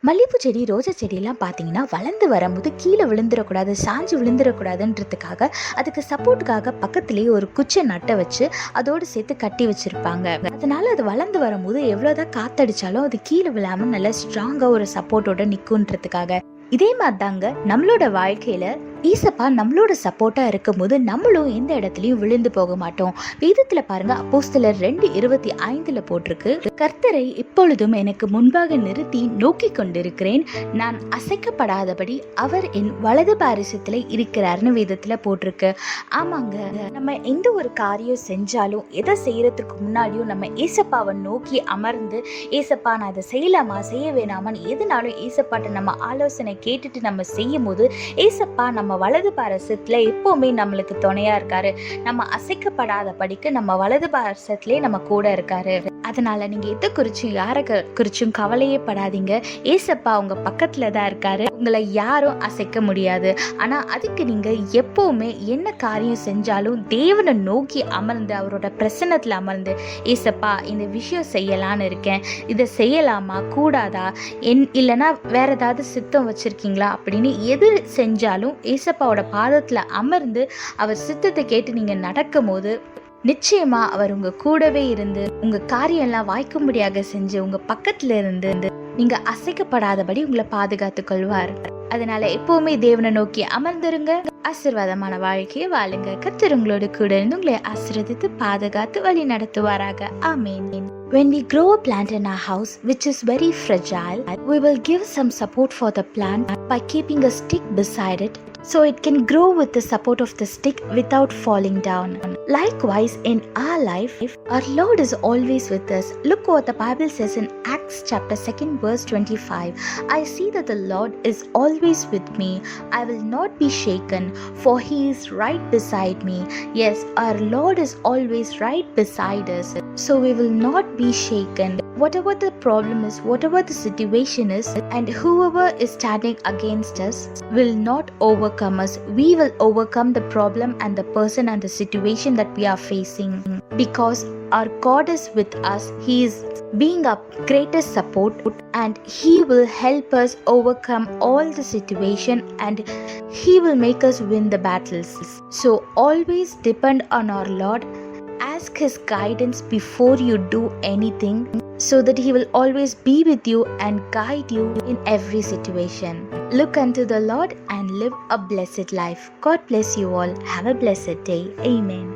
மல்லிகைப்பூ செடி, ரோஜா செடியெல்லாம் பார்த்தீங்கன்னா வளர்ந்து வரும்போது கீழே விழுந்துடக்கூடாது, சாஞ்சு விழுந்துடக்கூடாதுன்றதுக்காக அதுக்கு சப்போர்ட்டுக்காக பக்கத்துலேயே ஒரு குச்சை நட்டை வச்சு அதோடு சேர்த்து கட்டி வச்சுருப்பாங்க. அதனால அது வளர்ந்து வரும்போது எவ்வளோதான் காற்றடிச்சாலும் அது கீழே விழாமல் நல்லா ஸ்ட்ராங்காக ஒரு சப்போர்ட்டோட நிற்குன்றதுக்காக. இதே மாதிரி தாங்க நம்மளோட வாழ்க்கையில் ஈசப்பா நம்மளோட சப்போர்ட்டாக இருக்கும்போது நம்மளும் எந்த இடத்துலையும் விழுந்து போக மாட்டோம். வேதத்தில் பாருங்க, அப்போஸ்தலர் 2:25 போட்டிருக்கு, கர்த்தரை இப்பொழுதும் எனக்கு முன்பாக நிறுத்தி நோக்கி கொண்டிருக்கிறேன், நான் அசைக்கப்படாதபடி அவர் என் வலது பாரிசத்தில் இருக்கிறார்னு வேதத்தில் போட்டிருக்கு. ஆமாங்க, நம்ம எந்த ஒரு காரியம் செஞ்சாலும் எதை செய்யறதுக்கு முன்னாடியும் நம்ம ஏசப்பாவை நோக்கி அமர்ந்து, ஏசப்பா நான் அதை செய்யலாமா செய்ய வேணாமான்னு எதுனாலும் ஏசப்பாட்ட நம்ம ஆலோசனை கேட்டுட்டு நம்ம செய்யும் போது ஏசப்பா நம்ம வலது பாரசத்துல எப்பவுமே நம்மளுக்கு துணையா இருக்காரு. நம்ம அசைக்கப்படாத படிக்கு நம்ம வலது பாரசத்திலே நம்ம கூட இருக்காரு. அதனால நீங்க எதை குறிச்சும் யாரை குறிச்சும் கவலையே படாதீங்க. ஏசப்பா உங்க பக்கத்துல தான் இருக்காரு. உங்களை யாரும் அசைக்க முடியாது. ஆனா அதுக்கு நீங்க எப்பவுமே என்ன காரியம் செஞ்சாலும் தேவனை நோக்கி அமர்ந்து அவரோட பிரசன்னத்துல அமர்ந்து, ஏசப்பா இந்த விஷயம் செய்யலான்னு இருக்கேன், இதை செய்யலாமா கூடாதா, இல்லைன்னா வேற ஏதாவது சித்தம் வச்சிருக்கீங்களா அப்படின்னு எது செஞ்சாலும் ஏசப்பாவோட பாதத்துல அமர்ந்து அவர் சித்தத்தை கேட்டு நீங்க நடக்கும் போது நிச்சயமா அவர் உங்க கூடவே இருந்து உங்க காரியம் எல்லாம் வாய்க்கும்படியாக செஞ்சு உங்க பக்கத்துல இருந்து நீங்க அசைக்கப்படாதபடி உங்களை பாதுகாத்துக் கொள்வார். அதனால எப்பவுமே தேவனை நோக்கி அமர்ந்துருங்க. ஆசீர்வாதமான வாழ்க்கையை வாழுங்க. கர்த்தர் உங்களோட கூட இருந்து உங்களை ஆசீர்வதித்து பாதுகாத்து வழி நடத்துவாராக. ஆமென். When we grow a plant in our house which is very fragile, we will give some support for the plant by keeping a stick beside it so it can grow with the support of the stick without falling down. Likewise, in our life, our Lord is always with us. Look what the Bible says in Acts chapter 2 verse 25. I see that the Lord is always with me. I will not be shaken, for he is right beside me. Yes, our Lord is always right beside us. So we will not be shaken. Whatever the problem is, whatever the situation is, and whoever is standing against us will not overcome us. We will overcome the problem and the person and the situation that we are facing. Because our God is with us. He is being our greatest support and he will help us overcome all the situation and he will make us win the battles. So always depend on our Lord. Ask his guidance before you do anything so that he will always be with you and guide you in every situation. Look unto the Lord and live a blessed life. God bless you all. Have a blessed day. Amen.